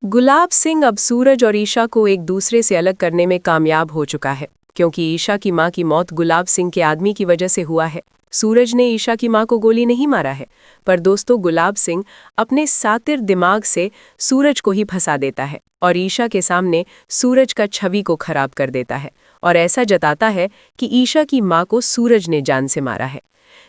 गुलाब सिंह अब सूरज और ईशा को एक दूसरे से अलग करने में कामयाब हो चुका है, क्योंकि ईशा की मां की मौत गुलाब सिंह के आदमी की वजह से हुआ है। सूरज ने ईशा की मां को गोली नहीं मारा है, पर दोस्तों गुलाब सिंह अपने सातिर दिमाग से सूरज को ही फंसा देता है और ईशा के सामने सूरज का छवि को खराब कर देता है और ऐसा जताता है कि ईशा की मां को सूरज ने जान से मारा है।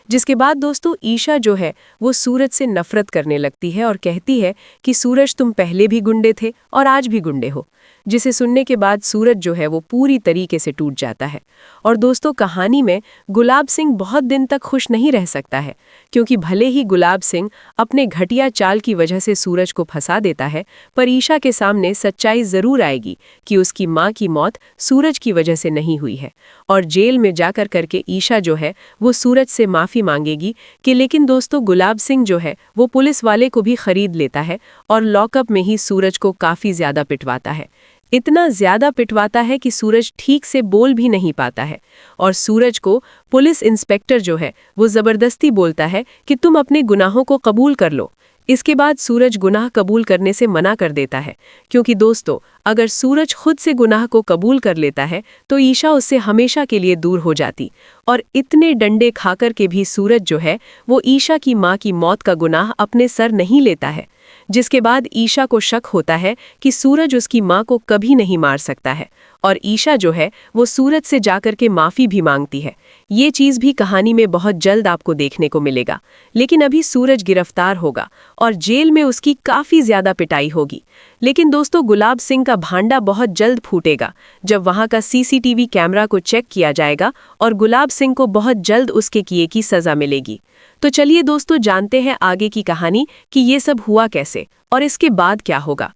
जिसके बाद दोस्तों ईशा जो है वो सूरज से नफरत करने लगती है और कहती है कि सूरज तुम पहले भी गुंडे थे और आज भी गुंडे हो। जिसे सुनने के बाद सूरज जो है वो पूरी तरीके से टूट जाता है। और दोस्तों कहानी में गुलाब सिंह बहुत दिन तक खुश नहीं रह सकता है, क्योंकि भले ही गुलाब सिंह अपने घटिया चाल की वजह से सूरज को फंसा देता है, पर ईशा के सामने सच्चाई जरूर आएगी कि उसकी मां की मौत सूरज की वजह से नहीं हुई है। और जेल में जाकर करके ईशा जो है वो सूरज से माफी मांगेगी कि लेकिन दोस्तों गुलाब सिंह जो है वो पुलिस वाले को भी खरीद लेता है और लॉकअप में ही सूरज को काफी ज्यादा पिटवाता है। इतना ज्यादा पिटवाता है कि सूरज ठीक से बोल भी नहीं पाता है और सूरज को पुलिस इंस्पेक्टर जो है वो जबरदस्ती बोलता है कि तुम अपने गुनाहों को कबूल कर लो। इसके बाद सूरज गुनाह कबूल करने से मना कर देता है, क्योंकि दोस्तों अगर सूरज खुद से गुनाह को कबूल कर लेता है तो ईशा उससे हमेशा के लिए दूर हो जाती। और इतने डंडे खाकर के भी सूरज जो है वो ईशा की मां की मौत का गुनाह अपने सर नहीं लेता है। जिसके बाद ईशा को शक होता है कि सूरज उसकी मां को कभी नहीं मार सकता है और ईशा जो है वो सूरज से जाकर के माफी भी मांगती है। ये चीज भी कहानी में बहुत जल्द आपको देखने को मिलेगा। लेकिन अभी सूरज गिरफ्तार होगा और जेल में उसकी काफी ज्यादा पिटाई होगी। लेकिन दोस्तों गुलाब सिंह का भांडा बहुत जल्द फूटेगा जब वहां का सीसीटीवी कैमरा को चेक किया जाएगा और गुलाब सिंह को बहुत जल्द उसके किए की सजा मिलेगी। तो चलिए दोस्तों जानते हैं आगे की कहानी कि ये सब हुआ कैसे और इसके बाद क्या होगा।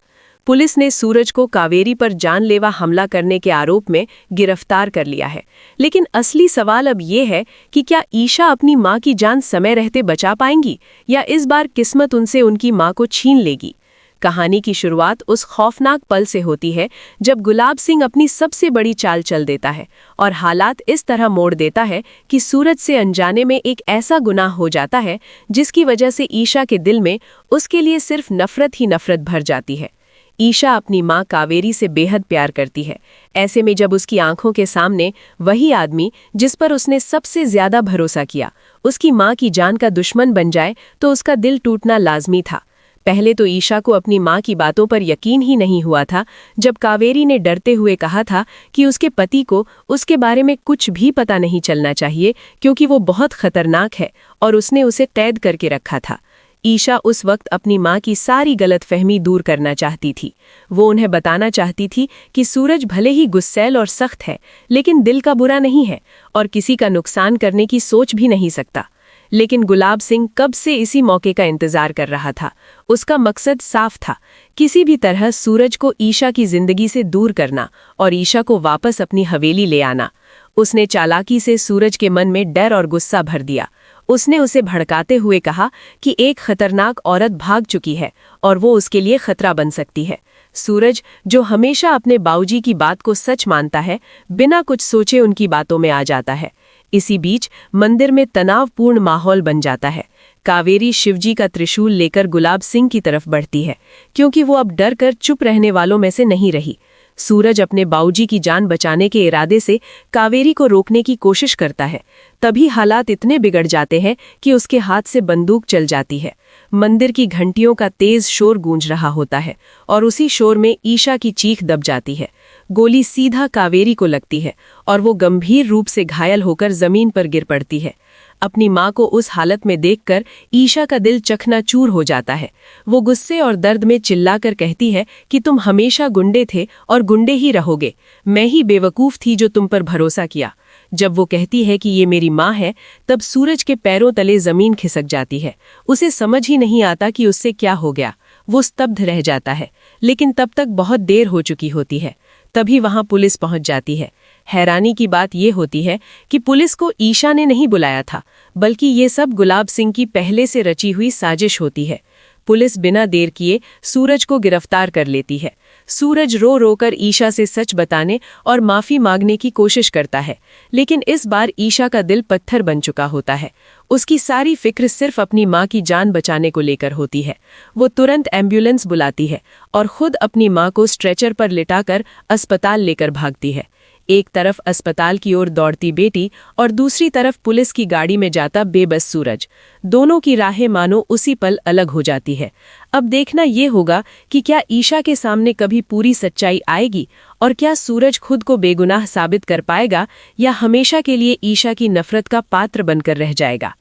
पुलिस ने सूरज को कावेरी पर जानलेवा हमला करने के आरोप में गिरफ्तार कर लिया है। लेकिन असली सवाल अब ये है कि क्या ईशा अपनी मां की जान समय रहते बचा पाएंगी या इस बार किस्मत उनसे उनकी मां को छीन लेगी। कहानी की शुरुआत उस खौफनाक पल से होती है जब गुलाब सिंह अपनी सबसे बड़ी चाल चल देता है और हालात इस तरह मोड़ देता है कि सूरज से अनजाने में एक ऐसा गुनाह हो जाता है जिसकी वजह से ईशा के दिल में उसके लिए सिर्फ नफरत ही नफरत भर जाती है। ईशा अपनी मां कावेरी से बेहद प्यार करती है। ऐसे में जब उसकी आंखों के सामने वही आदमी जिस पर उसने सबसे ज्यादा भरोसा किया उसकी मां की जान का दुश्मन बन जाए तो उसका दिल टूटना लाजमी था। पहले तो ईशा को अपनी मां की बातों पर यकीन ही नहीं हुआ था जब कावेरी ने डरते हुए कहा था कि उसके पति को उसके बारे में कुछ भी पता नहीं चलना चाहिए, क्योंकि वो बहुत खतरनाक है और उसने उसे कैद करके रखा था। ईशा उस वक्त अपनी मां की सारी गलतफहमी दूर करना चाहती थी। वो उन्हें बताना चाहती थी कि सूरज भले ही गुस्सैल और सख्त है, लेकिन दिल का बुरा नहीं है और किसी का नुकसान करने की सोच भी नहीं सकता। लेकिन गुलाब सिंह कब से इसी मौके का इंतजार कर रहा था। उसका मकसद साफ था, किसी भी तरह सूरज को ईशा की जिंदगी से दूर करना और ईशा को वापस अपनी हवेली ले आना। उसने चालाकी से सूरज के मन में डर और गुस्सा भर दिया। उसने उसे भड़काते हुए कहा कि एक खतरनाक औरत भाग चुकी है और वो उसके लिए खतरा बन सकती है। सूरज, जो हमेशा अपने बाऊजी की बात को सच मानता है, बिना कुछ सोचे उनकी बातों में आ जाता है। इसी बीच मंदिर में तनावपूर्ण माहौल बन जाता है। कावेरी शिवजी का त्रिशूल लेकर गुलाब सिंह की तरफ बढ़ती है, क्योंकि वो अब डर कर चुप रहने वालों में से नहीं रही। सूरज अपने बाऊजी की जान बचाने के इरादे से कावेरी को रोकने की कोशिश करता है। तभी हालात इतने बिगड़ जाते हैं कि उसके हाथ से बंदूक चल जाती है। मंदिर की घंटियों का तेज शोर गूंज रहा होता है और उसी शोर में ईशा की चीख दब जाती है। गोली सीधा कावेरी को लगती है और वो गंभीर रूप से घायल होकर जमीन पर गिर पड़ती है। अपनी मां को उस हालत में देखकर ईशा का दिल चकनाचूर हो जाता है। वो गुस्से और दर्द में चिल्लाकर कहती है कि तुम हमेशा गुंडे थे और गुंडे ही रहोगे। मैं ही बेवकूफ थी जो तुम पर भरोसा किया। जब वो कहती है कि ये मेरी मां है, तब सूरज के पैरों तले जमीन खिसक जाती है। उसे समझ ही नहीं आता कि उससे क्या हो गया। वो स्तब्ध रह जाता है, लेकिन तब तक बहुत देर हो चुकी होती है। तभी वहां पुलिस पहुंच जाती है। हैरानी की बात यह होती है कि पुलिस को ईशा ने नहीं बुलाया था, बल्कि ये सब गुलाब सिंह की पहले से रची हुई साजिश होती है। पुलिस बिना देर किए सूरज को गिरफ्तार कर लेती है। सूरज रो रो कर ईशा से सच बताने और माफी मांगने की कोशिश करता है, लेकिन इस बार ईशा का दिल पत्थर बन चुका होता है। उसकी सारी फिक्र सिर्फ अपनी माँ की जान बचाने को लेकर होती है। वो तुरंत एम्बुलेंस बुलाती है और खुद अपनी माँ को स्ट्रेचर पर लिटाकर अस्पताल लेकर भागती है। एक तरफ अस्पताल की ओर दौड़ती बेटी और दूसरी तरफ पुलिस की गाड़ी में जाता बेबस सूरज। दोनों की राहें मानो उसी पल अलग हो जाती है। अब देखना ये होगा कि क्या ईशा के सामने कभी पूरी सच्चाई आएगी और क्या सूरज खुद को बेगुनाह साबित कर पाएगा या हमेशा के लिए ईशा की नफरत का पात्र बनकर रह जाएगा।